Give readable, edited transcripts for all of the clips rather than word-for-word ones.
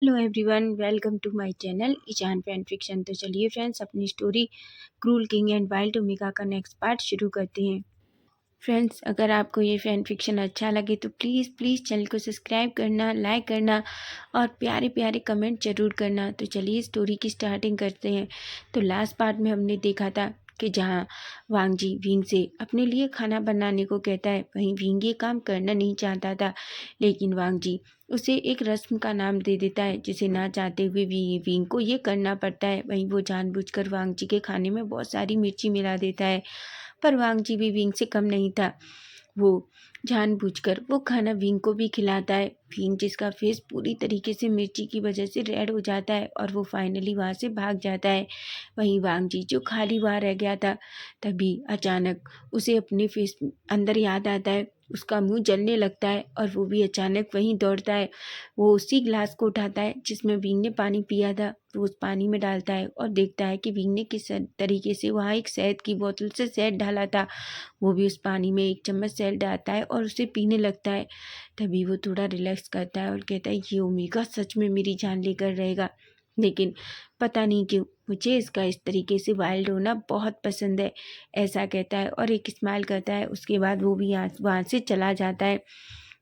Hello everyone, welcome to my channel Ishan fan fiction. तो चलिए friends, अपनी story cruel king and wild omega का next part शुरू करते हैं। फ्रेंड्स, अगर आपको ये फैन फिक्शन अच्छा लगे तो प्लीज़ प्लीज़ चैनल को सब्सक्राइब करना, लाइक करना और प्यारे प्यारे कमेंट ज़रूर करना। तो चलिए स्टोरी की स्टार्टिंग करते हैं। तो लास्ट पार्ट में हमने देखा था कि जहाँ वांग जी विंग से अपने लिए खाना बनाने को कहता है, वहीं विंग ये काम करना नहीं चाहता था, लेकिन वांग जी उसे एक रस्म का नाम दे देता है जिसे ना चाहते हुए भी विंग को ये करना पड़ता है। वहीं वो जानबूझकर वांग जी के खाने में बहुत सारी मिर्ची मिला देता है, पर वांग जी भी विंग से कम नहीं था। वो जानबूझकर वो खाना विंग को भी खिलाता है। विंग जिसका फेस पूरी तरीके से मिर्ची की वजह से रेड हो जाता है और वो फाइनली वहाँ से भाग जाता है। वहीं वांग जी जो खाली वहाँ रह गया था, तभी अचानक उसे अपने फेस अंदर याद आता है। उसका मुंह जलने लगता है और वो भी अचानक वहीं दौड़ता है। वो उसी ग्लास को उठाता है जिसमें विंग ने पानी पिया था, वो उस पानी में डालता है और देखता है कि विंग ने किस तरीके से वहाँ एक शहद की बोतल से शहद डाला था। वो भी उस पानी में एक चम्मच शहद डालता है और उसे पीने लगता है। तभी वो थोड़ा रिलैक्स करता है और कहता है, ये ओमेगा सच में मेरी जान लेकर रहेगा। लेकिन पता नहीं क्यों मुझे इसका इस तरीके से वाइल्ड होना बहुत पसंद है। ऐसा कहता है और एक स्माइल करता है। उसके बाद वो भी यहाँ वहाँ से चला जाता है।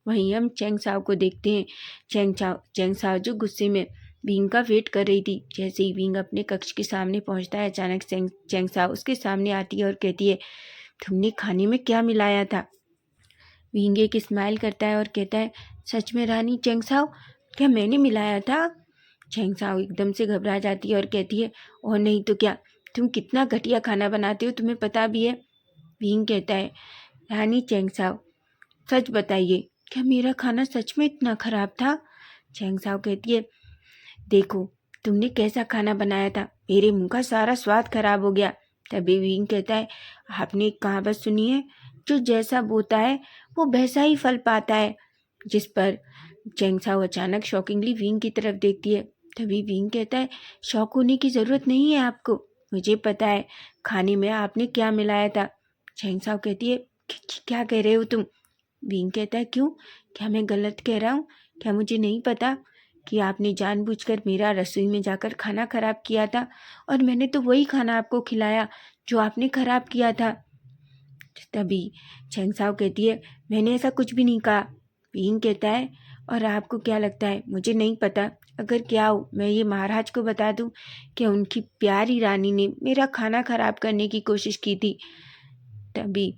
वहीं हम चेंग साओ को देखते हैं। चेंग साओ जो गुस्से में विंग का वेट कर रही थी। जैसे ही विंग अपने कक्ष के सामने पहुंचता है, अचानक चेंग साओ उसके सामने आती है और कहती है, तुमने खाने में क्या मिलाया था? विंग एक स्माइल करता है और कहता है, सच में रानी चेंग साओ, क्या मैंने मिलाया था? चेंग साओ एकदम से घबरा जाती है और कहती है, और नहीं तो क्या, तुम कितना घटिया खाना बनाते हो, तुम्हें पता भी है। विंग कहता है, रानी चेंग साओ, सच बताइए, क्या मेरा खाना सच में इतना खराब था? चेंग साओ कहती है, देखो तुमने कैसा खाना बनाया था, मेरे मुंह का सारा स्वाद खराब हो गया। तभी विंग कहता है, आपने एक कहावत सुनी है, जो जैसा बोता है वो वैसा ही फल पाता है। जिस पर चेंग साओ अचानक शॉकिंगली विंग की तरफ देखती है। तभी विंग कहता है, शौक होने की जरूरत नहीं है आपको, मुझे पता है खाने में आपने क्या मिलाया था। चेंग साओ कहती है, क्या कह रहे हो तुम? विंग कहता है, क्यों, क्या मैं गलत कह रहा हूँ? क्या मुझे नहीं पता कि आपने जानबूझकर मेरा रसोई में जाकर खाना खराब किया था, और मैंने तो वही खाना आपको खिलाया जो आपने खराब किया था। तभी चैंगसाओ कहती है, मैंने ऐसा कुछ भी नहीं कहा। विंग कहता है, और आपको क्या लगता है मुझे नहीं पता? अगर क्या हो मैं ये महाराज को बता दूं कि उनकी प्यारी रानी ने मेरा खाना खराब करने की कोशिश की थी। तभी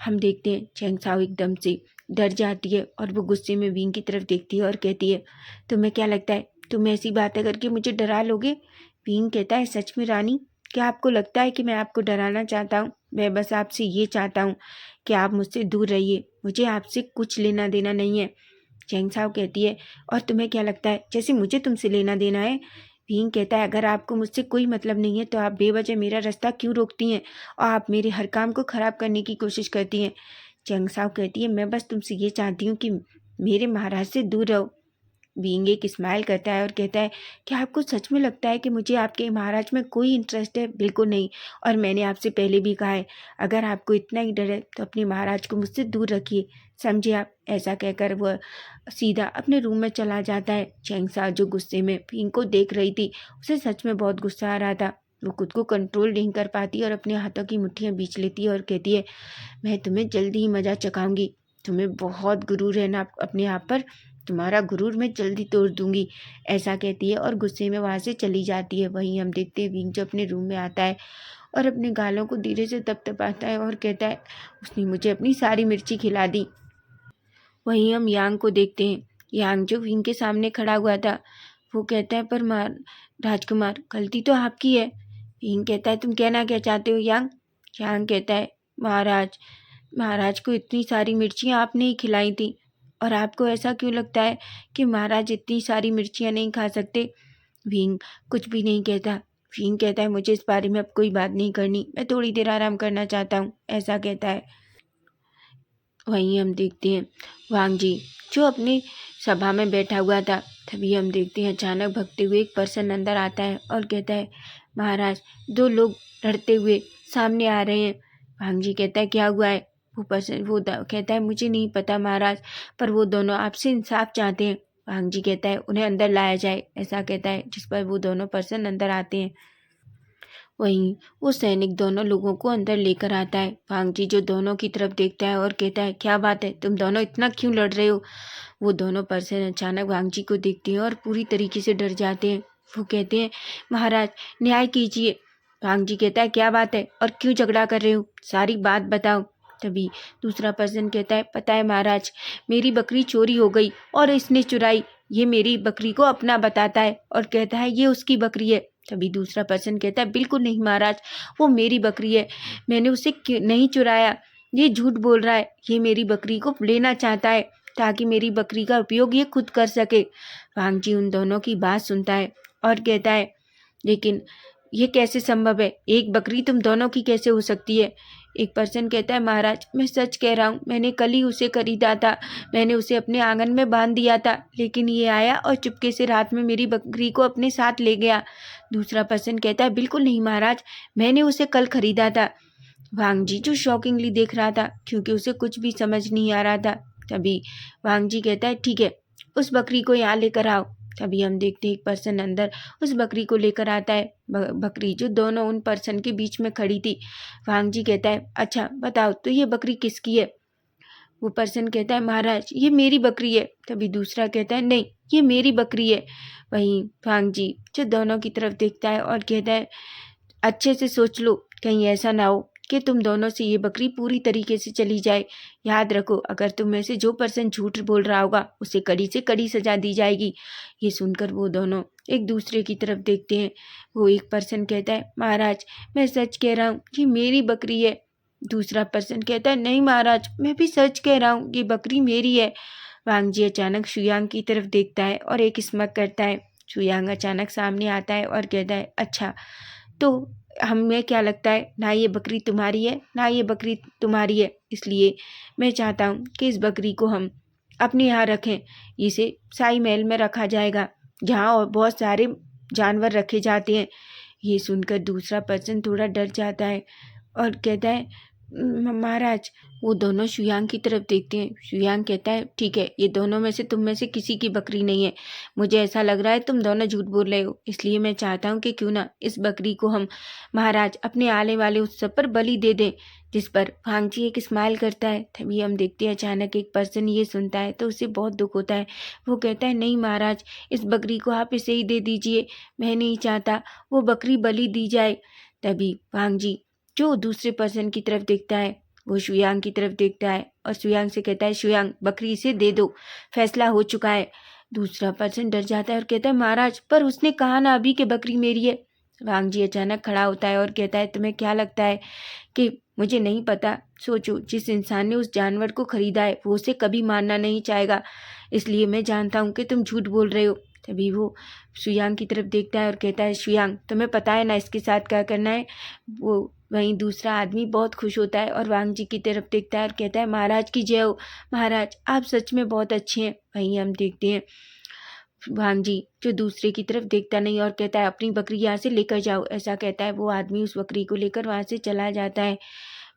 हम देखते हैं चैंगसाओ एकदम से डर जाती है और वो गुस्से में विंग की तरफ देखती है और कहती है, तुम्हें क्या लगता है तुम ऐसी बातें करके मुझे डरा लोगे? विंग कहता है, सच में रानी, क्या आपको लगता है कि मैं आपको डराना चाहता हूँ? मैं बस आपसे ये चाहता हूँ कि आप मुझसे दूर रहिए, मुझे आपसे कुछ लेना देना नहीं है। चैंगसाओ कहती है, और तुम्हें क्या लगता है जैसे मुझे तुमसे लेना देना है? विंग कहता है, अगर आपको मुझसे कोई मतलब नहीं है तो आप बेवजह मेरा रास्ता क्यों रोकती हैं और आप मेरे हर काम को खराब करने की कोशिश करती हैं? चैंगसाओ कहती है, मैं बस तुमसे ये चाहती हूँ कि मेरे महाराज से दूर रहो। विंग एक स्माइल करता है और कहता है, क्या आपको सच में लगता है कि मुझे आपके महाराज में कोई इंटरेस्ट है? बिल्कुल नहीं। और मैंने आपसे पहले भी कहा है, अगर आपको इतना ही डर है तो अपने महाराज को मुझसे दूर रखिए, समझे आप? ऐसा कहकर वह सीधा अपने रूम में चला जाता है। चैंगसा जो गुस्से में विंग को देख रही थी, उसे सच में बहुत गुस्सा आ रहा था। वो खुद को कंट्रोल नहीं कर पाती और अपने हाथों की मुट्ठियां बीच लेती है और कहती है, मैं तुम्हें जल्दी ही मजा चखाऊंगी। तुम्हें बहुत गुरूर है ना अपने आप पर, तुम्हारा गुरूर मैं जल्दी तोड़ दूंगी। ऐसा कहती है और गुस्से में वहां से चली जाती है। वहीं हम देखते हैं विंग जो अपने रूम में आता है और अपने गालों को धीरे से तपतपाता है और कहता है, उसने मुझे अपनी सारी मिर्ची खिला दी। वहीं हम यांग को देखते हैं। यांग जो विंग के सामने खड़ा हुआ था, वो कहता है, पर मार राजकुमार, गलती तो आपकी है। विंग कहता है, तुम कहना क्या चाहते हो यांग? यांग कहता है, महाराज, महाराज को इतनी सारी मिर्चियाँ आपने ही खिलाई थी, और आपको ऐसा क्यों लगता है कि महाराज इतनी सारी मिर्चियाँ नहीं खा सकते? विंग कुछ भी नहीं कहता। विंग कहता है, मुझे इस बारे में अब कोई बात नहीं करनी, मैं थोड़ी देर आराम करना चाहता हूँ। ऐसा कहता है। वहीं हम देखते हैं वांग जी जो अपनी सभा में बैठा हुआ था। तभी हम देखते हैं अचानक भगते हुए एक पर्सन अंदर आता है और कहता है, महाराज, दो लोग लड़ते हुए सामने आ रहे हैं। वांग जी कहता है, क्या हुआ है? वो पर्सन कहता है, मुझे नहीं पता महाराज, पर वो दोनों आपसे इंसाफ चाहते हैं। वांग जी कहता है उन्हें अंदर लाया जाए, ऐसा कहता है, जिस पर वो दोनों पर्सन अंदर आते हैं। वहीं वो सैनिक दोनों लोगों को अंदर लेकर आता है। वांग जी जो दोनों की तरफ देखता है और कहता है क्या बात है, तुम दोनों इतना क्यों लड़ रहे हो। वो दोनों पर्सन अचानक वांग जी को देखते हैं और पूरी तरीके से डर जाते हैं। वो कहते हैं महाराज न्याय कीजिए। वांग जी कहता है क्या बात है और क्यों झगड़ा कर रहे हो, सारी बात बताओ। तभी दूसरा पर्सन कहता है पता है महाराज, मेरी बकरी चोरी हो गई और इसने चुराई। ये मेरी बकरी को अपना बताता है और कहता है ये उसकी बकरी है। तभी दूसरा पर्सन कहता है बिल्कुल नहीं महाराज, वो मेरी बकरी है, मैंने उसे नहीं चुराया, ये झूठ बोल रहा है, ये मेरी बकरी को लेना चाहता है ताकि मेरी बकरी का उपयोग ये खुद कर सके। वांग जी उन दोनों की बात सुनता है और कहता है लेकिन ये कैसे संभव है, एक बकरी तुम दोनों की कैसे हो सकती है। एक पर्सन कहता है महाराज मैं सच कह रहा हूँ, मैंने कल ही उसे खरीदा था, मैंने उसे अपने आंगन में बांध दिया था, लेकिन ये आया और चुपके से रात में मेरी बकरी को अपने साथ ले गया। दूसरा पर्सन कहता है बिल्कुल नहीं महाराज, मैंने उसे कल खरीदा था। वांग जी जो शॉकिंगली देख रहा था क्योंकि उसे कुछ भी समझ नहीं आ रहा था। तभी वांग जी कहता है ठीक है, उस बकरी को यहाँ लेकर आओ। तभी हम देखते हैं एक पर्सन अंदर उस बकरी को लेकर आता है। बकरी जो दोनों उन पर्सन के बीच में खड़ी थी। वांग जी कहता है अच्छा बताओ तो ये बकरी किसकी है। वो पर्सन कहता है महाराज ये मेरी बकरी है। तभी दूसरा कहता है नहीं ये मेरी बकरी है। वहीं वांग जी जो दोनों की तरफ देखता है और कहता है अच्छे से सोच लो, कहीं ऐसा ना हो कि तुम दोनों से ये बकरी पूरी तरीके से चली जाए। याद रखो अगर तुम में से जो पर्सन झूठ बोल रहा होगा उसे कड़ी से कड़ी सजा दी जाएगी। ये सुनकर वो दोनों एक दूसरे की तरफ देखते हैं। वो एक पर्सन कहता है महाराज मैं सच कह रहा हूँ ये मेरी बकरी है। दूसरा पर्सन कहता है नहीं महाराज मैं भी सच कह रहा हूँ ये बकरी मेरी है। वांग जी अचानक शुयांग की तरफ देखता है और एक स्मक करता है। शुयांग अचानक सामने आता है और कहता है अच्छा तो हमें क्या लगता है ना ये बकरी तुम्हारी है ना ये बकरी तुम्हारी है, इसलिए मैं चाहता हूँ कि इस बकरी को हम अपने यहाँ रखें। इसे शाही महल में रखा जाएगा जहाँ और बहुत सारे जानवर रखे जाते हैं। ये सुनकर दूसरा पर्सन थोड़ा डर जाता है और कहता है महाराज। वो दोनों शुयांग की तरफ देखते हैं। शुयांग कहता है ठीक है ये दोनों में से तुम में से किसी की बकरी नहीं है, मुझे ऐसा लग रहा है तुम दोनों झूठ बोल रहे हो, इसलिए मैं चाहता हूँ कि क्यों ना इस बकरी को हम महाराज अपने आने वाले उत्सव पर बलि दे दें। जिस पर वांग जी एक स्माइल करता है। तभी हम देखते हैं अचानक एक पर्सन ये सुनता है तो उसे बहुत दुख होता है। वो कहता है नहीं महाराज इस बकरी को आप इसे ही दे दीजिए, मैं नहीं चाहता वो बकरी बलि दी जाए। तभी वांग जी जो दूसरे पर्सन की तरफ देखता है वो शुयांग की तरफ देखता है और शुयांग से कहता है शुयांग बकरी इसे दे दो, फैसला हो चुका है। दूसरा पर्सन डर जाता है और कहता है महाराज पर उसने कहा ना अभी कि बकरी मेरी है। वांग जी अचानक खड़ा होता है और कहता है तुम्हें क्या लगता है कि मुझे नहीं पता। सोचो जिस इंसान ने उस जानवर को खरीदा है वो उसे कभी मारना नहीं चाहेगा, इसलिए मैं जानता हूँ कि तुम झूठ बोल रहे हो। तभी वो शुयांग की तरफ देखता है और कहता है शुयांग तुम्हें पता है ना इसके साथ क्या करना है। वो वहीं दूसरा आदमी बहुत खुश होता है और वांग जी की तरफ देखता है और कहता है महाराज की जय हो, महाराज आप सच में बहुत अच्छे हैं। वहीं हम देखते हैं वांग जी जो दूसरे की तरफ देखता नहीं और कहता है अपनी बकरी यहाँ से लेकर जाओ, ऐसा कहता है। वो आदमी उस बकरी को लेकर वहाँ से चला जाता है।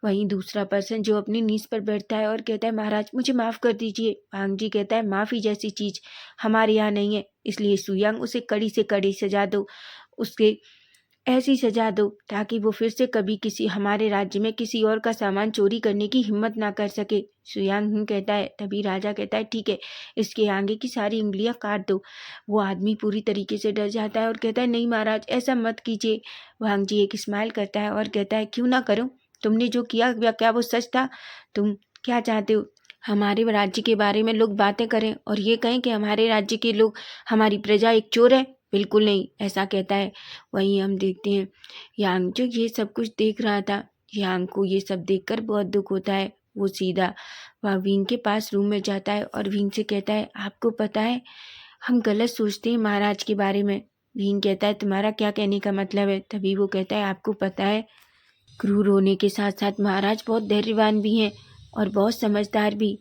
वहीं दूसरा पर्सन जो अपनी नीज पर बैठता है और कहता है महाराज मुझे माफ़ कर दीजिए। वांग जी कहता है माफ़ी जैसी चीज़ हमारे यहाँ नहीं है, इसलिए शुयांग उसे कड़ी से कड़ी सजा दो, उसके ऐसी सजा दो ताकि वो फिर से कभी किसी हमारे राज्य में किसी और का सामान चोरी करने की हिम्मत ना कर सके। शुयांग कहता है। तभी राजा कहता है ठीक है इसके आगे की सारी उंगलियां काट दो। वो आदमी पूरी तरीके से डर जाता है और कहता है नहीं महाराज ऐसा मत कीजिए। वांग जी एक स्माइल करता है और कहता है क्यों ना करूं, तुमने जो किया क्या वो सच था। तुम क्या चाहते हो हमारे राज्य के बारे में लोग बातें करें और ये कहें कि हमारे राज्य के लोग हमारी प्रजा एक चोर है। बिल्कुल नहीं, ऐसा कहता है। वहीं हम देखते हैं यांग जो ये सब कुछ देख रहा था, यांग को ये सब देखकर बहुत दुख होता है। वो सीधा वह विंग के पास रूम में जाता है और विंग से कहता है आपको पता है हम गलत सोचते हैं महाराज के बारे में। विंग कहता है तुम्हारा क्या कहने का मतलब है। तभी वो कहता है आपको पता है क्रूर होने के साथ साथ महाराज बहुत धैर्यवान भी हैं और बहुत समझदार भी।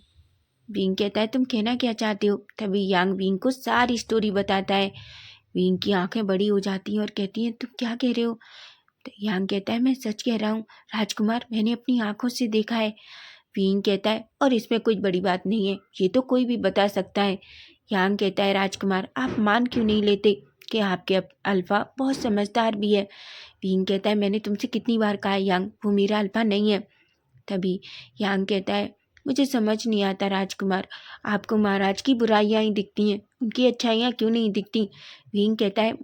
विंग कहता है तुम कहना क्या चाहते हो। तभी यांग विंग को सारी स्टोरी बताता है। विंग की आंखें बड़ी हो जाती हैं और कहती हैं तुम क्या कह रहे हो। तो यांग कहता है मैं सच कह रहा हूँ राजकुमार, मैंने अपनी आंखों से देखा है। विंग कहता है और इसमें कुछ बड़ी बात नहीं है, ये तो कोई भी बता सकता है। यांग कहता है, राजकुमार आप मान क्यों नहीं लेते कि आपके अल्फा बहुत समझदार भी है। विंग कहता है, मैंने तुमसे कितनी बार कहा है यांग, वो मेरा अल्फा नहीं है। तभी यांग कहता है, मुझे समझ नहीं आता राजकुमार, आपको महाराज की बुराइयां ही दिखती हैं, उनकी अच्छाइयाँ क्यों नहीं दिखती। विंग कहता है,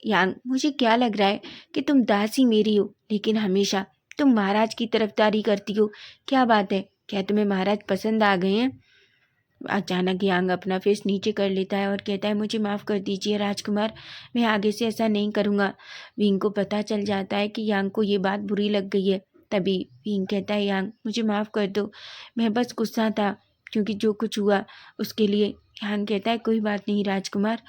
यांग मुझे क्या लग रहा है कि तुम दासी मेरी हो, लेकिन हमेशा तुम महाराज की तरफदारी करती हो। क्या बात है, क्या तुम्हें महाराज पसंद आ गए हैं। अचानक यांग अपना फेस नीचे कर लेता है और कहता है, मुझे माफ़ कर दीजिए राजकुमार, मैं आगे से ऐसा नहीं करूँगा। विंग को पता चल जाता है कि यांग को ये बात बुरी लग गई है। तभी विंग कहता है, यांग मुझे माफ़ कर दो, मैं बस गुस्सा था क्योंकि जो कुछ हुआ उसके लिए। यांग कहता है, कोई बात नहीं राजकुमार,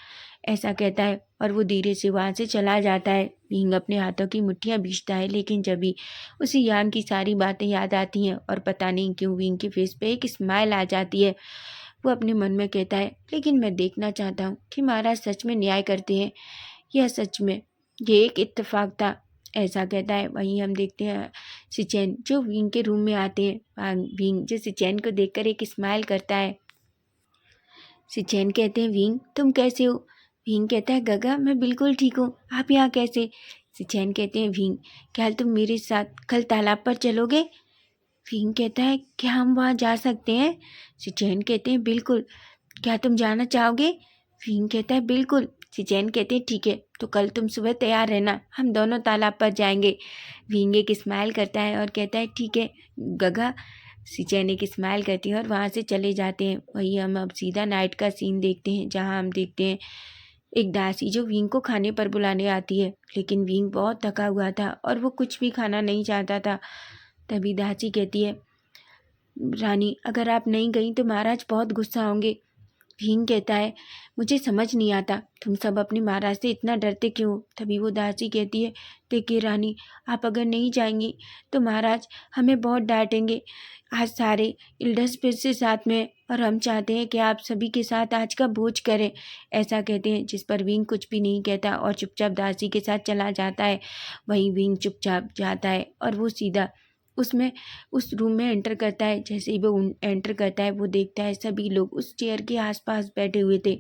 ऐसा कहता है और वो धीरे से वहाँ से चला जाता है। विंग अपने हाथों की मुट्ठियाँ भींचता है, लेकिन जब भी उसे यांग की सारी बातें याद आती हैं और पता नहीं क्यों विंग के फेस पे एक स्माइल आ जाती है। वो अपने मन में कहता है, लेकिन मैं देखना चाहता हूँ कि महाराज सच में न्याय करते हैं या सच में ये एक इत्तेफाक था। ऐसा कहता है। वहीं हम देखते हैं सिचेन जो विंग के रूम में आते हैं। विंग जो सिचेन को देखकर एक स्माइल करता है। सिचेन कहते हैं, विंग तुम कैसे हो। विंग कहता है, गगा मैं बिल्कुल ठीक हूँ, आप यहाँ कैसे। सिचेन कहते हैं, विंग क्या तुम मेरे साथ कल तालाब पर चलोगे। विंग कहता है, क्या हम वहाँ जा सकते हैं। सिचेन कहते हैं, बिल्कुल, क्या तुम जाना चाहोगे। विंग कहता है, बिल्कुल। सिचेन कहते हैं, ठीक है, तो कल तुम सुबह तैयार रहना, हम दोनों तालाब पर जाएंगे। विंग एक स्माइल करता है और कहता है, ठीक है गगा। सिचेन एक स्माइल करती है और वहाँ से चले जाते हैं। वही हम अब सीधा नाइट का सीन देखते हैं, जहाँ हम देखते हैं एक दासी जो विंग को खाने पर बुलाने आती है, लेकिन विंग बहुत थका हुआ था और वो कुछ भी खाना नहीं चाहता था। तभी दासी कहती है, रानी अगर आप नहीं गई तो महाराज बहुत गुस्सा होंगे। भीम कहता है, मुझे समझ नहीं आता तुम सब अपने महाराज से इतना डरते क्यों। तभी वो दासी कहती है, देखिए रानी, आप अगर नहीं जाएंगी तो महाराज हमें बहुत डांटेंगे। आज सारे इल्डर्स फिर से साथ में हैं और हम चाहते हैं कि आप सभी के साथ आज का भोज करें। ऐसा कहते हैं, जिस पर विंग कुछ भी नहीं कहता और चुपचाप दासी के साथ चला जाता है। वहीं विंग चुपचाप जाता है और वो सीधा उसमें उस रूम में एंटर करता है। जैसे ही वो एंटर करता है, वो देखता है सभी लोग उस चेयर के आसपास बैठे हुए थे।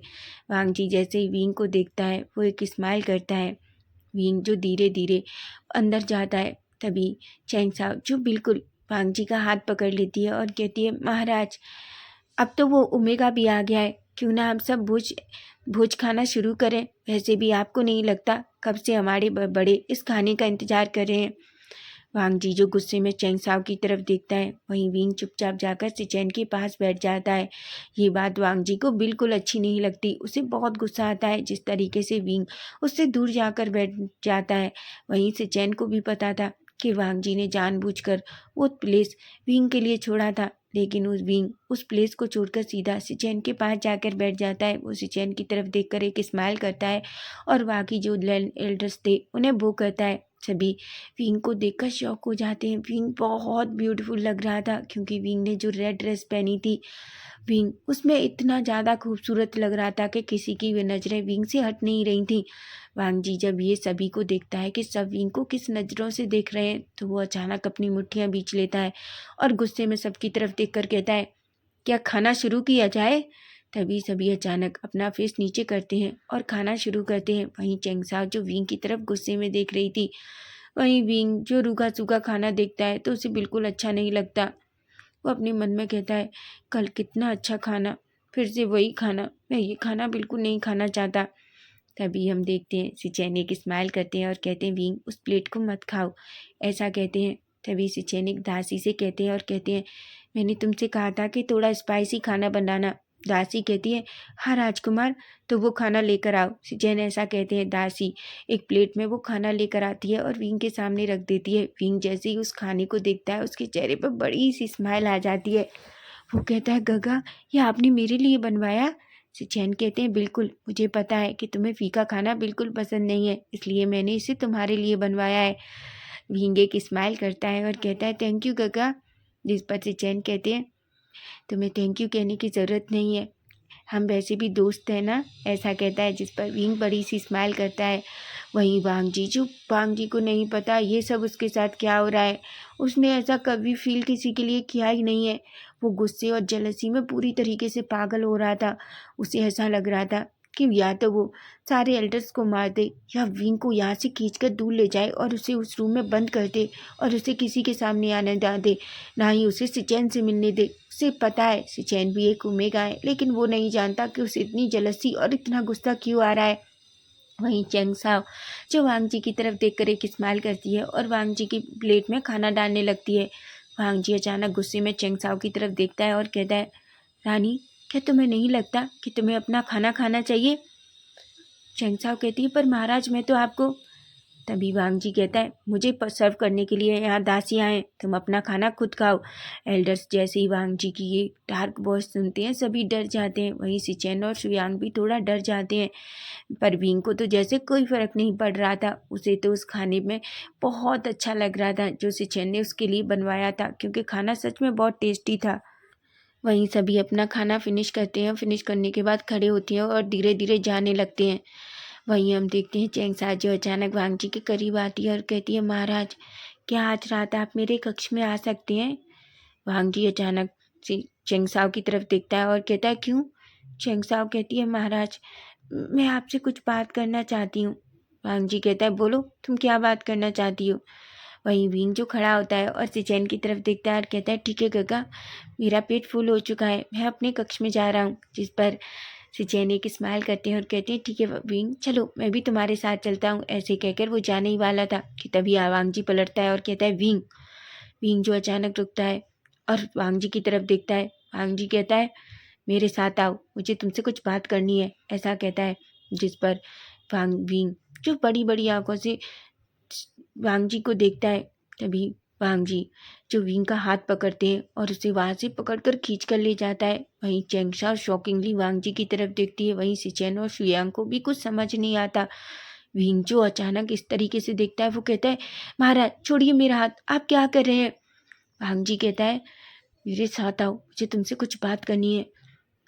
वांग जी जैसे ही विंग को देखता है, वो एक स्माइल करता है। विंग जो धीरे धीरे अंदर जाता है, तभी चैंग साओ जो बिल्कुल वांग जी का हाथ पकड़ लेती है और कहती है, महाराज अब तो वो ओमेगा भी आ गया है, क्यों ना हम सब भोज भोज खाना शुरू करें। वैसे भी आपको नहीं लगता कब से हमारे बड़े इस खाने का इंतजार कर रहे हैं। वांग जी जो गुस्से में चैंग साओ की तरफ देखता है, वहीं विंग चुपचाप जाकर सिचेन के पास बैठ जाता है। ये बात वांग जी को बिल्कुल अच्छी नहीं लगती। उसे बहुत गुस्सा आता है जिस तरीके से विंग उससे दूर जाकर बैठ जाता है। वहीं सिचेन को भी पता था कि वांग जी ने जानबूझकर वो प्लेस विंग के लिए छोड़ा था, लेकिन उस विंग उस प्लेस को छोड़कर सीधा सिचेन के पास जाकर बैठ जाता है। वो सिचेन की तरफ देखकर एक स्माइल करता है और बाकी जो एल्डर्स थे उन्हें वो कहता है। सभी विंग को देखकर शॉक हो जाते हैं। विंग बहुत ब्यूटीफुल लग रहा था, क्योंकि विंग ने जो रेड ड्रेस पहनी थी, विंग उसमें इतना ज़्यादा खूबसूरत लग रहा था कि किसी की भी नज़रें विंग से हट नहीं रही थी। वांग जी जब ये सभी को देखता है कि सब विंग को किस नज़रों से देख रहे हैं, तो वो अचानक अपनी मुट्ठियाँ बींच लेता है और गुस्से में सबकी तरफ देखकर कहता है, क्या खाना शुरू किया जाए। तभी सभी अचानक अपना फेस नीचे करते हैं और खाना शुरू करते हैं। वहीं चैंग साओ जो विंग की तरफ गुस्से में देख रही थी, वहीं विंग जो रूखा सूखा खाना देखता है तो उसे बिल्कुल अच्छा नहीं लगता। वो अपने मन में कहता है, कल कितना अच्छा खाना, फिर से वही खाना, मैं ये खाना बिल्कुल नहीं खाना चाहता। तभी हम देखते हैं सिचेन एक स्माइल करते हैं और कहते हैं, विंग उस प्लेट को मत खाओ। ऐसा कहते हैं। तभी सिचेन एक दासी से कहते हैं और कहते हैं, मैंने तुमसे कहा था कि थोड़ा स्पाइसी खाना बनाना। दासी कहती है, हाँ राजकुमार, तो वो खाना लेकर आओ। सिचेन ऐसा कहते हैं। दासी एक प्लेट में वो खाना लेकर आती है और विंग के सामने रख देती है। विंग जैसे ही उस खाने को देखता है, उसके चेहरे पर बड़ी सी स्माइल आ जाती है। वो कहता है, गगा ये आपने मेरे लिए बनवाया। सिचेन कहते हैं, बिल्कुल, मुझे पता है कि तुम्हें फीका खाना बिल्कुल पसंद नहीं है, इसलिए मैंने इसे तुम्हारे लिए बनवाया है। विंग एक स्माइल करता है और कहता है, थैंक यू गगा। जिस पर सिचेन कहते हैं, तुम्हें थैंक यू कहने की ज़रूरत नहीं है, हम वैसे भी दोस्त हैं ना। ऐसा कहता है, जिस पर विंग बड़ी सी स्माइल करता है। वहीं वांग जी को नहीं पता ये सब उसके साथ क्या हो रहा है। उसने ऐसा कभी फील किसी के लिए किया ही नहीं है। वो गुस्से और जेलसी में पूरी तरीके से पागल हो रहा था। उसे ऐसा लग रहा था कि या तो वो सारे एल्डर्स को मार दे या विंग को यहाँ से खींचकर दूर ले जाए और उसे उस रूम में बंद कर दे और उसे किसी के सामने आने ना दे, ना ही उसे सिचैन से मिलने दे। उसे पता है सिचैन भी एक ओमेगा है, लेकिन वो नहीं जानता कि उसे इतनी जलसी और इतना गुस्सा क्यों आ रहा है। वहीं चैंग साओ जो वांग जी की तरफ देखकर एक स्माइल करती है और वांग जी की प्लेट में खाना डालने लगती है। वांग जी अचानक गुस्से में चैंग साओ की तरफ देखता है और कहता है, रानी, क्या तुम्हें नहीं लगता कि तुम्हें अपना खाना खाना चाहिए? चैंग साओ कहती है, पर महाराज मैं तो आपको। तभी वांग जी कहता है, मुझे सर्व करने के लिए यहाँ दासियाँ हैं, तुम अपना खाना खुद खाओ। एल्डर्स जैसे ही वांग जी की ये डार्क वॉइस सुनते हैं सभी डर जाते हैं। वहीं सिचेन और शुयांग भी थोड़ा डर जाते हैं। पर विंग को तो जैसे कोई फर्क नहीं पड़ रहा था। उसे तो उस खाने में बहुत अच्छा लग रहा था जो सिचेन ने उसके लिए बनवाया था, क्योंकि खाना सच में बहुत टेस्टी था। वहीं सभी अपना खाना फिनिश करते हैं। फिनिश करने के बाद खड़े होते हैं और धीरे धीरे जाने लगते हैं। वहीं हम देखते हैं चैंग सा जो अचानक वांग जी के करीब आती है और कहती है, महाराज, क्या आज रात आप मेरे कक्ष में आ सकते हैं? वांग जी अचानक से चैंग साओ की तरफ देखता है और कहता है, क्यों? चैंग साओ कहती है, महाराज, मैं आपसे कुछ बात करना चाहती हूँ। वांग जी कहता है, बोलो, तुम क्या बात करना चाहती हो? वहीं विंग जो खड़ा होता है और सिचैन की तरफ देखता है और कहता है, ठीक है गगा, मेरा पेट फुल हो चुका है, मैं अपने कक्ष में जा रहा हूँ। जिस पर सिचैन एक स्माइल करते हैं और कहते हैं, ठीक है विंग, चलो मैं भी तुम्हारे साथ चलता हूँ। ऐसे कहकर वो जाने ही वाला था कि तभी वांग जी पलटता है और कहता है, विंग। विंग जो अचानक रुकता है और वांग जी की तरफ देखता है। वांग जी कहता है, मेरे साथ आओ, मुझे तुमसे कुछ बात करनी है, ऐसा कहता है। जिस पर वांग विंग जो बड़ी बड़ी आंखों से वांग जी को देखता है। तभी वांग जी जो विंग का हाथ पकड़ते हैं और उसे वहां से पकड़कर खींच कर ले जाता है। वहीं चैंगशा शॉकिंगली वांग जी की तरफ देखती है। वहीं सिचेन और शुयांग को भी कुछ समझ नहीं आता। विंग जो अचानक इस तरीके से देखता है, वो कहता है, महाराज छोड़िए मेरा हाथ, आप क्या कर रहे हैं? वांग जी कहता है, मेरे साथ आओ, मुझे तुमसे कुछ बात करनी है।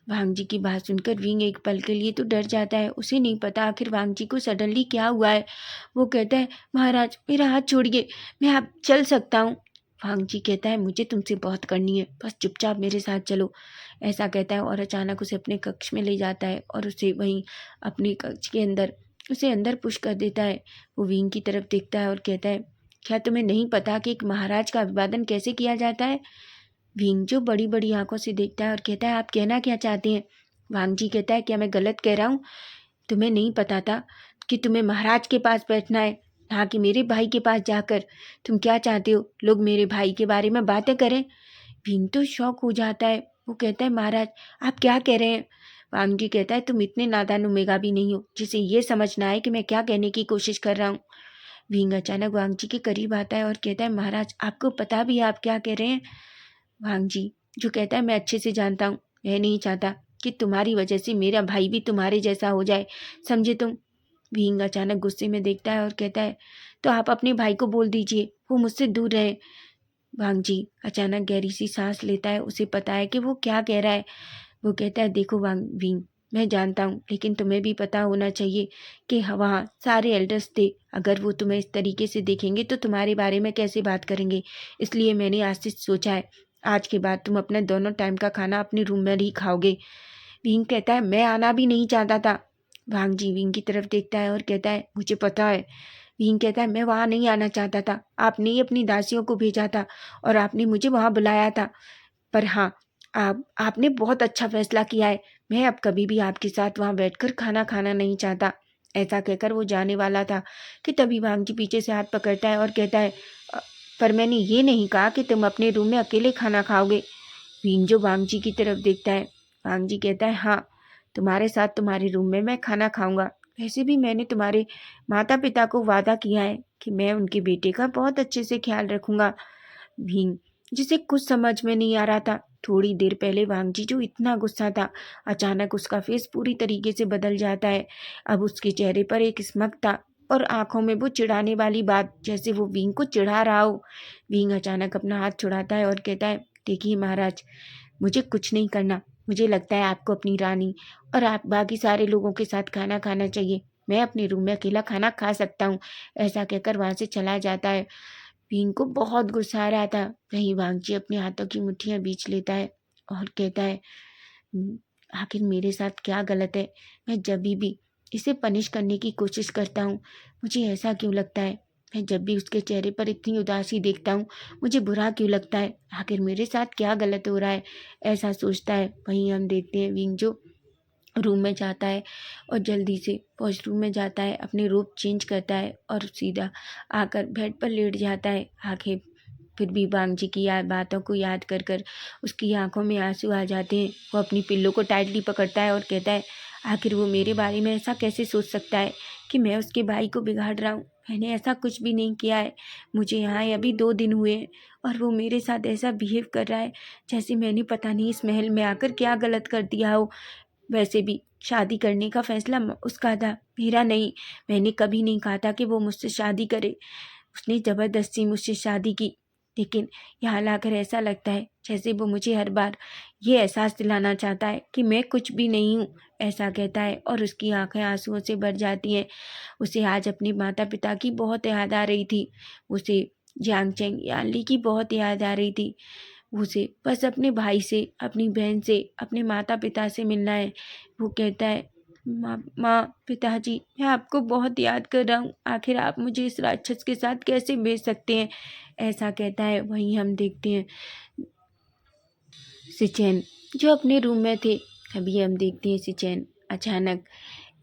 वांग जी की बात सुनकर विंग एक पल के लिए तो डर जाता है। उसे नहीं पता आखिर वांग जी को सडनली क्या हुआ है। वो कहता है, महाराज मेरा हाथ छोड़िए, मैं आप चल सकता हूँ। वांग जी कहता है, मुझे तुमसे बात करनी है, बस चुपचाप मेरे साथ चलो, ऐसा कहता है और अचानक उसे अपने कक्ष में ले जाता है और उसे वहीं अपने कक्ष के अंदर उसे अंदर पुश कर देता है। वो विंग की तरफ देखता है और कहता है, क्या तुम्हें नहीं पता कि एक महाराज का अभिवादन कैसे किया जाता है? विंग जो बड़ी बड़ी आंखों से देखता है और कहता है, आप कहना क्या चाहते हैं? वांग जी कहता है, क्या मैं गलत कह रहा हूँ? तुम्हें नहीं पता था कि तुम्हें महाराज के पास बैठना है, ना कि मेरे भाई के पास जाकर। तुम क्या चाहते हो, लोग मेरे भाई के बारे में बातें करें? विंग तो शौक हो जाता है। वो कहता है, महाराज आप क्या कह रहे हैं? वांग जी कहता है, तुम इतने नादान उमेगा भी नहीं हो जिसे ये समझना है कि मैं क्या कहने की कोशिश कर रहा हूँ। विंग अचानक वांग जी के करीब आता है और कहता है, महाराज आपको पता भी है आप क्या कह रहे हैं? वांग जी जो कहता है, मैं अच्छे से जानता हूँ, मैं नहीं चाहता कि तुम्हारी वजह से मेरा भाई भी तुम्हारे जैसा हो जाए, समझे तुम? भींग अचानक गुस्से में देखता है और कहता है, तो आप अपने भाई को बोल दीजिए वो मुझसे दूर रहे। वांग जी अचानक गहरी सी सांस लेता है। उसे पता है कि वो क्या कह रहा है। वो कहता है, देखो वांग विंग, मैं जानता हूँ, लेकिन तुम्हें भी पता होना चाहिए कि वहाँ सारे एल्डर्स थे। अगर वो तुम्हें इस तरीके से देखेंगे तो तुम्हारे बारे में कैसे बात करेंगे। इसलिए मैंने आज से सोचा है, आज के बाद तुम अपने दोनों टाइम का खाना अपने रूम में ही खाओगे। विंग कहता है, मैं आना भी नहीं चाहता था। वांग जी विंग की तरफ देखता है और कहता है, मुझे पता है। विंग कहता है, मैं वहाँ नहीं आना चाहता था, आपने ही अपनी दासियों को भेजा था और आपने मुझे वहाँ बुलाया था। पर हाँ, आपने बहुत अच्छा फैसला किया है। मैं अब कभी भी आपके साथ वहाँ बैठकर खाना खाना नहीं चाहता। ऐसा कहकर वो जाने वाला था कि तभी वांग जी पीछे से हाथ पकड़ता है और कहता है, "अ, पर मैंने ये नहीं कहा कि तुम अपने रूम में अकेले खाना खाओगे।" भीम जो वांग जी की तरफ देखता है। वांग जी कहता है, हाँ, तुम्हारे साथ तुम्हारे रूम में मैं खाना खाऊंगा। वैसे भी मैंने तुम्हारे माता पिता को वादा किया है कि मैं उनके बेटे का बहुत अच्छे से ख्याल रखूंगा। भीम जिसे कुछ समझ में नहीं आ रहा था। थोड़ी देर पहले वांग जी जो इतना गुस्सा था, अचानक उसका फेस पूरी तरीके से बदल जाता है। अब उसके चेहरे पर एक स्मक था और आंखों में वो चिढ़ाने वाली बात, जैसे वो विंग को चिढ़ा रहा हो। विंग अचानक अपना हाथ छुड़ाता है और कहता है, देखिए महाराज, मुझे कुछ नहीं करना। मुझे लगता है आपको अपनी रानी और आप बाकी सारे लोगों के साथ खाना खाना चाहिए। मैं अपने रूम में अकेला खाना खा सकता हूँ। ऐसा कहकर वहाँ से चला जाता है। विंग को बहुत गुस्सा आ रहा था। वहीं वांगजी अपने हाथों की मुट्ठियाँ बींच लेता है और कहता है, आखिर मेरे साथ क्या गलत है? मैं जभी भी इसे पनिश करने की कोशिश करता हूँ, मुझे ऐसा क्यों लगता है? मैं जब भी उसके चेहरे पर इतनी उदासी देखता हूँ, मुझे बुरा क्यों लगता है? आखिर मेरे साथ क्या गलत हो रहा है? ऐसा सोचता है। वहीं हम देखते हैं विंग जो रूम में जाता है और जल्दी से वॉशरूम में जाता है, अपने रूप चेंज करता है और सीधा आकर बेड पर लेट जाता है। आंखें फिर भी वांगजी की बातों को याद कर कर उसकी आंखों में आंसू आ जाते हैं। वो अपनी पिल्लों को टाइटली पकड़ता है और कहता है, आखिर वो मेरे बारे में ऐसा कैसे सोच सकता है कि मैं उसके भाई को बिगाड़ रहा हूँ? मैंने ऐसा कुछ भी नहीं किया है। मुझे यहाँ अभी 2 दिन हुए हैं और वो मेरे साथ ऐसा बिहेव कर रहा है जैसे मैंने पता नहीं इस महल में आकर क्या गलत कर दिया हो। वैसे भी शादी करने का फैसला उसका था, मेरा नहीं। मैंने कभी नहीं कहा था कि वो मुझसे शादी करे। उसने ज़बरदस्ती मुझसे शादी की। लेकिन यहाँ लाकर ऐसा लगता है जैसे वो मुझे हर बार ये एहसास दिलाना चाहता है कि मैं कुछ भी नहीं हूँ। ऐसा कहता है और उसकी आंखें आंसुओं से भर जाती हैं। उसे आज अपने माता पिता की बहुत याद आ रही थी। उसे जियांगचेंग यानली की बहुत याद आ रही थी। उसे बस अपने भाई से, अपनी बहन से, अपने माता पिता से मिलना है। वो कहता है, माँ पिताजी, मैं आपको बहुत याद कर रहा हूँ। आखिर आप मुझे इस राक्षस के साथ कैसे भेज सकते हैं? ऐसा कहता है। वहीं हम देखते हैं सिचेन जो अपने रूम में थे। अभी हम देखते हैं सिचेन अचानक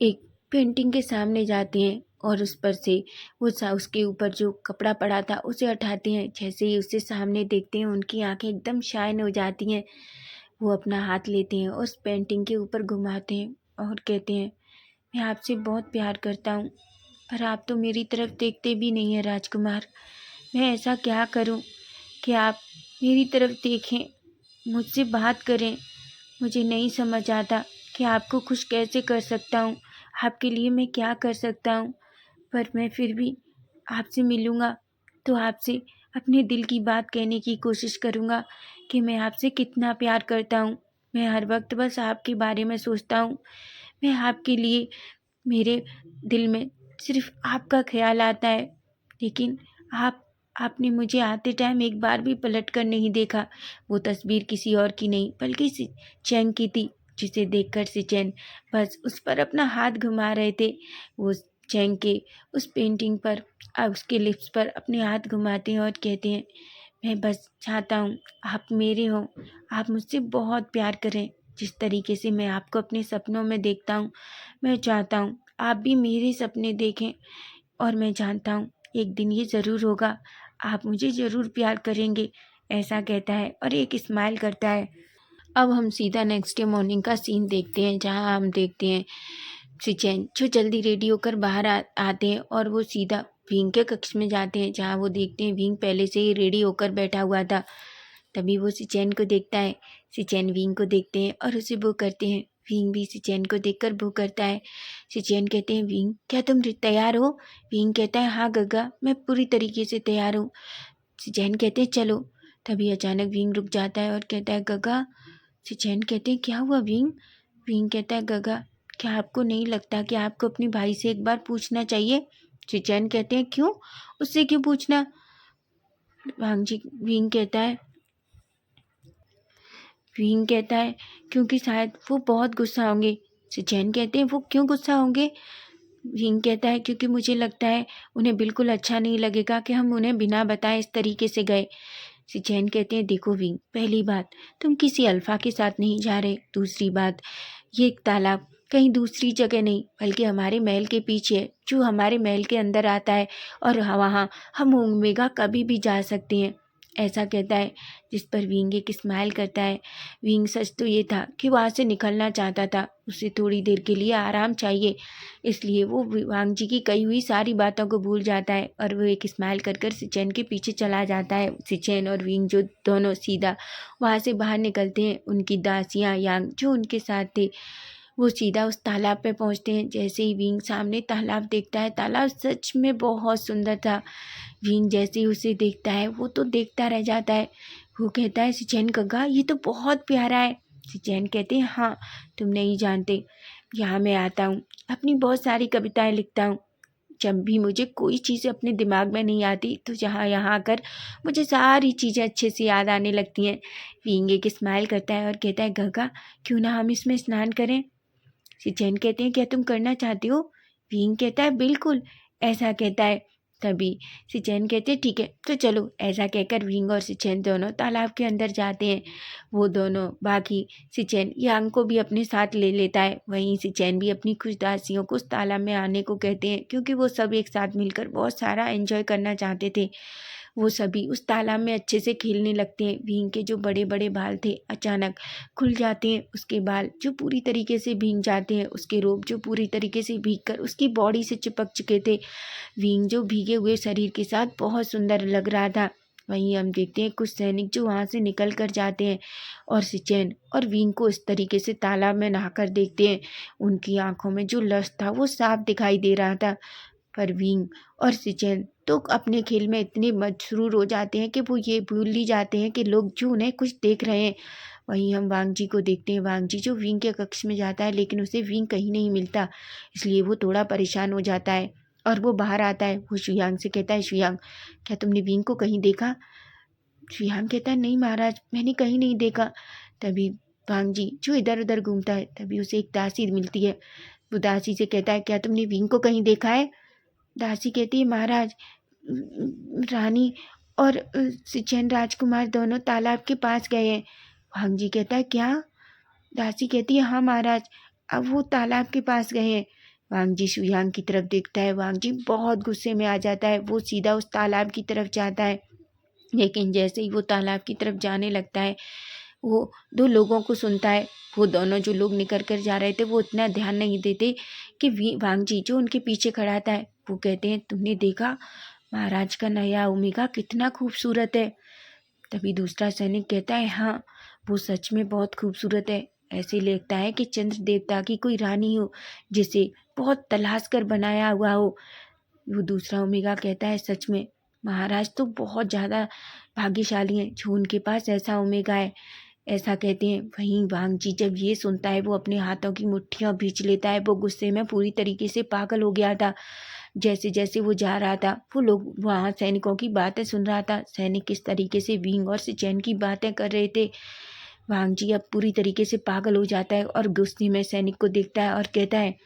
एक पेंटिंग के सामने जाते हैं और उस पर से उसके ऊपर जो कपड़ा पड़ा था उसे हटाते हैं। जैसे ही उसे सामने देखते हैं उनकी आंखें एकदम शाइन हो जाती हैं। वो अपना हाथ लेते हैं और उस पेंटिंग के ऊपर घुमाते हैं और कहते हैं, मैं आपसे बहुत प्यार करता हूँ, पर आप तो मेरी तरफ देखते भी नहीं हैं राजकुमार। मैं ऐसा क्या करूँ कि आप मेरी तरफ देखें, मुझसे बात करें। मुझे नहीं समझ आता कि आपको खुश कैसे कर सकता हूँ। आपके लिए मैं क्या कर सकता हूँ? पर मैं फिर भी आपसे मिलूँगा तो आपसे अपने दिल की बात कहने की कोशिश करूँगा कि मैं आपसे कितना प्यार करता हूँ। मैं हर वक्त बस आपके बारे में सोचता हूँ। मैं आपके लिए मेरे दिल में सिर्फ आपका ख्याल आता है। लेकिन आपने मुझे आते टाइम एक बार भी पलट कर नहीं देखा। वो तस्वीर किसी और की नहीं बल्कि चैंग की थी, जिसे देखकर सिचेन बस उस पर अपना हाथ घुमा रहे थे। वो चैंग के उस पेंटिंग पर उसके लिप्स पर अपने हाथ घुमाते हैं और कहते हैं, मैं बस चाहता हूँ आप मेरे हों, आप मुझसे बहुत प्यार करें। जिस तरीके से मैं आपको अपने सपनों में देखता हूँ, मैं चाहता हूँ आप भी मेरे सपने देखें। और मैं जानता हूँ एक दिन ये ज़रूर होगा, आप मुझे ज़रूर प्यार करेंगे। ऐसा कहता है और एक स्माइल करता है। अब हम सीधा नेक्स्ट डे मॉर्निंग का सीन देखते हैं, जहाँ हम देखते हैं सिचेन जो जल्दी रेडी होकर बाहर आते हैं और वो सीधा विंग के कक्ष में जाते हैं, जहाँ वो देखते हैं विंग पहले से ही रेडी होकर बैठा हुआ था। तभी वो सिचेन को देखता है। सिचेन विंग को देखते हैं और उसे वो करते हैं। विंग भी सिचेन को देखकर वो करता है। सिचेन कहते हैं, विंग क्या तुम तैयार हो? विंग कहता है, हाँ गग्गा, मैं पूरी तरीके से तैयार हूँ। सिचेन कहते हैं, चलो। तभी अचानक विंग रुक जाता है और कहता है, गग्गा। सिचेन कहते हैं, क्या हुआ विंग? विंग कहता है, गग्गा, क्या आपको नहीं लगता कि आपको अपने भाई से एक बार पूछना चाहिए? सिचेन कहते हैं, क्यों? उससे क्यों पूछना? विंग कहता है, क्योंकि शायद वो बहुत गुस्सा होंगे। सिचेन कहते हैं, वो क्यों गुस्सा होंगे? विंग कहता है, क्योंकि मुझे लगता है उन्हें बिल्कुल अच्छा नहीं लगेगा कि हम उन्हें बिना बताए इस तरीके से गए। सिचेन कहते हैं, देखो विंग, पहली बात, तुम किसी अल्फा के साथ नहीं जा रहे। दूसरी बात, ये तालाब कहीं दूसरी जगह नहीं बल्कि हमारे महल के पीछे है, जो हमारे महल के अंदर आता है, और वहाँ हम ओमेगा कभी भी जा सकते हैं। ऐसा कहता है, जिस पर विंग एक स्माइल करता है। विंग सच तो ये था कि वहाँ से निकलना चाहता था, उसे थोड़ी देर के लिए आराम चाहिए, इसलिए वो वांग जी की कही हुई सारी बातों को भूल जाता है और वो एक स्माइल कर कर सिचेन के पीछे चला जाता है। सिचेन और विंग जो दोनों सीधा वहाँ से बाहर निकलते हैं। उनकी दासियाँ यांग जो उनके साथ थे, वो सीधा उस तालाब पे पहुँचते हैं। जैसे ही विंग सामने तालाब देखता है, तालाब सच में बहुत सुंदर था। विंग जैसे ही उसे देखता है, वो तो देखता रह जाता है। वो कहता है, सिचेन गग्गा, ये तो बहुत प्यारा है। सिचेन कहते हैं, हाँ, तुम नहीं जानते, यहाँ मैं आता हूँ, अपनी बहुत सारी कविताएं लिखता हूँ। जब भी मुझे कोई चीज़ अपने दिमाग में नहीं आती तो यहाँ आकर मुझे सारी चीज़ें अच्छे से याद आने लगती हैं। विंग एक स्माइल करता है और कहता है, गगा क्यों ना हम इसमें स्नान करें। सिचेन कहते हैं, क्या तुम करना चाहते हो। विंग कहता है, बिल्कुल। ऐसा कहता है। तभी सिचेन कहते हैं, ठीक है तो चलो। ऐसा कहकर विंग और सिचेन दोनों तालाब के अंदर जाते हैं। वो दोनों बाकी सिचेन यांग को भी अपने साथ ले लेता है। वहीं सिचेन भी अपनी खुश दासियों को उस तालाब में आने को कहते हैं, क्योंकि वो सब एक साथ मिलकर बहुत सारा एंजॉय करना चाहते थे। वो सभी उस तालाब में अच्छे से खेलने लगते हैं। भींग के जो बड़े बड़े बाल थे अचानक खुल जाते हैं। उसके बाल जो पूरी तरीके से भीग जाते हैं, उसके रोब जो पूरी तरीके से भीग कर उसकी बॉडी से चिपक चुके थे। भींग जो भीगे हुए शरीर के साथ बहुत सुंदर लग रहा था। वहीं हम देखते हैं कुछ सैनिक जो वहाँ से निकल कर जाते हैं और सिचेन और विंग को इस तरीके से तालाब में नहाकर देखते हैं। उनकी आंखों में जो लश्ट था वो साफ दिखाई दे रहा था। पर विंग और सिचेन तो अपने खेल में इतने मशरूर हो जाते हैं कि वो ये भूल ही जाते हैं कि लोग जो उन्हें कुछ देख रहे हैं। वहीं हम वांग जी को देखते हैं। वांग जी जो विंग के कक्ष में जाता है, लेकिन उसे विंग कहीं नहीं मिलता, इसलिए वो थोड़ा परेशान हो जाता है और वो बाहर आता है। वो शुयांग से कहता है, शुयांग क्या तुमने विंग को कहीं देखा। शुयांग कहता है, नहीं महाराज, मैंने कहीं नहीं देखा। तभी वांग जी जो इधर उधर घूमता है, तभी उसे एक दासी मिलती है। वो दासी से कहता है, क्या तुमने विंग को कहीं देखा है। दासी कहती है, महाराज, रानी और सिचेन राजकुमार दोनों तालाब के पास गए हैं। वांग जी कहता है, क्या। दासी कहती है, हाँ महाराज, अब वो तालाब के पास गए हैं। वांग जी शुयांग की तरफ देखता है। वांग जी बहुत गुस्से में आ जाता है। वो सीधा उस तालाब की तरफ जाता है, लेकिन जैसे ही वो तालाब की तरफ जाने लगता है, वो दो लोगों को सुनता है। वो दोनों जो लोग निकल कर जा रहे थे वो इतना ध्यान नहीं देते कि वांग जी जो उनके पीछे खड़ा था, वो कहते हैं, तुमने देखा महाराज का नया ओमेगा कितना खूबसूरत है। तभी दूसरा सैनिक कहता है, हाँ वो सच में बहुत खूबसूरत है। ऐसे लगता है कि चंद्र देवता की कोई रानी हो, जिसे बहुत तलाश कर बनाया हुआ हो। वो दूसरा ओमेगा कहता है, सच में महाराज तो बहुत ज़्यादा भाग्यशाली हैं जो उनके पास ऐसा ओमेगा है। ऐसा कहते हैं। वहीं वांग जी जब ये सुनता है, वो अपने हाथों की मुट्ठियां भींच लेता है। वो गुस्से में पूरी तरीके से पागल हो गया था। जैसे जैसे वो जा रहा था, वो लोग वहाँ सैनिकों की बातें सुन रहा था। सैनिक किस तरीके से विंग और सिचेन की बातें कर रहे थे। वांग जी अब पूरी तरीके से पागल हो जाता है और गुस्से में सैनिक को देखता है और कहता है,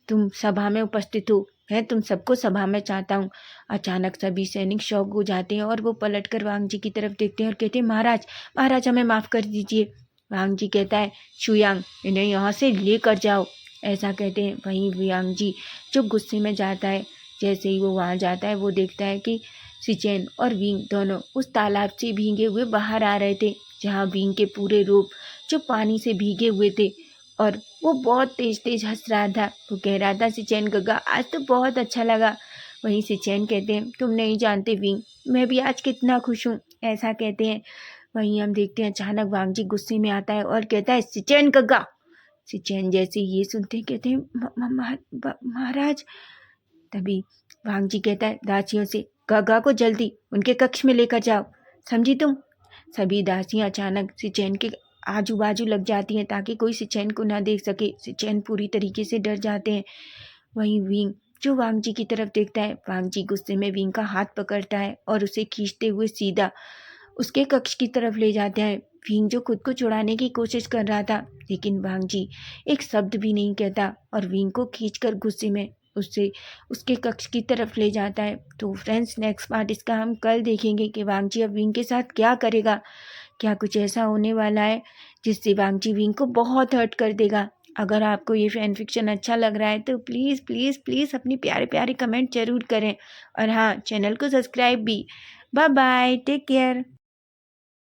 तुम सभा में उपस्थित हो, मैं तुम सबको सभा में चाहता हूँ। अचानक सभी सैनिक शॉक हो जाते हैं और वो पलटकर वांग जी की तरफ देखते हैं और कहते हैं, महाराज, महाराज हमें माफ़ कर दीजिए। वांग जी कहता है, शुयांग इन्हें यहाँ से लेकर जाओ। ऐसा कहते हैं। वहीं वांग जी जो गुस्से में जाता है, जैसे ही वो वहाँ जाता है, वो देखता है कि सिचेन और विंग दोनों उस तालाब से भीगे हुए बाहर आ रहे थे, जहाँ विंग के पूरे रूप जो पानी से भीगे हुए थे और वो बहुत तेज तेज हंस रहा था। वो कह रहा था, सिचेन गगा आज तो बहुत अच्छा लगा। वहीं सिचेन कहते हैं, तुम नहीं जानते विंग, मैं भी आज कितना खुश हूँ। ऐसा कहते हैं। वहीं हम देखते हैं अचानक वांग जी गुस्से में आता है और कहता है, सिचेन गगा। सिचेन जैसे ये सुनते हैं कहते हैं, महाराज। तभी वांग जी कहता है दासियों से, गगा को जल्दी उनके कक्ष में लेकर जाओ, समझी तुम। सभी दासियां अचानक सिचेन के आजू बाजू लग जाती हैं ताकि कोई सिचेन को ना देख सके। सिचेन पूरी तरीके से डर जाते हैं। वहीं विंग जो वांग जी की तरफ देखता है, वांग जी गुस्से में विंग का हाथ पकड़ता है और उसे खींचते हुए सीधा उसके कक्ष की तरफ ले जाते हैं। विंग जो खुद को छुड़ाने की कोशिश कर रहा था, लेकिन वांग जी एक शब्द भी नहीं कहता और विंग को खींचकर गुस्से में उससे उसके कक्ष की तरफ ले जाता है। तो फ्रेंड्स, नेक्स्ट पार्ट इसका हम कल देखेंगे कि वांग जी अब विंग के साथ क्या करेगा। क्या कुछ ऐसा होने वाला है जिससे वांग जी विंग को बहुत हर्ट कर देगा। अगर आपको ये फैन फिक्शन अच्छा लग रहा है तो प्लीज़ प्लीज़ प्लीज़ अपनी प्यारे प्यारे कमेंट ज़रूर करें और हाँ, चैनल को सब्सक्राइब भी। Bye bye, take care.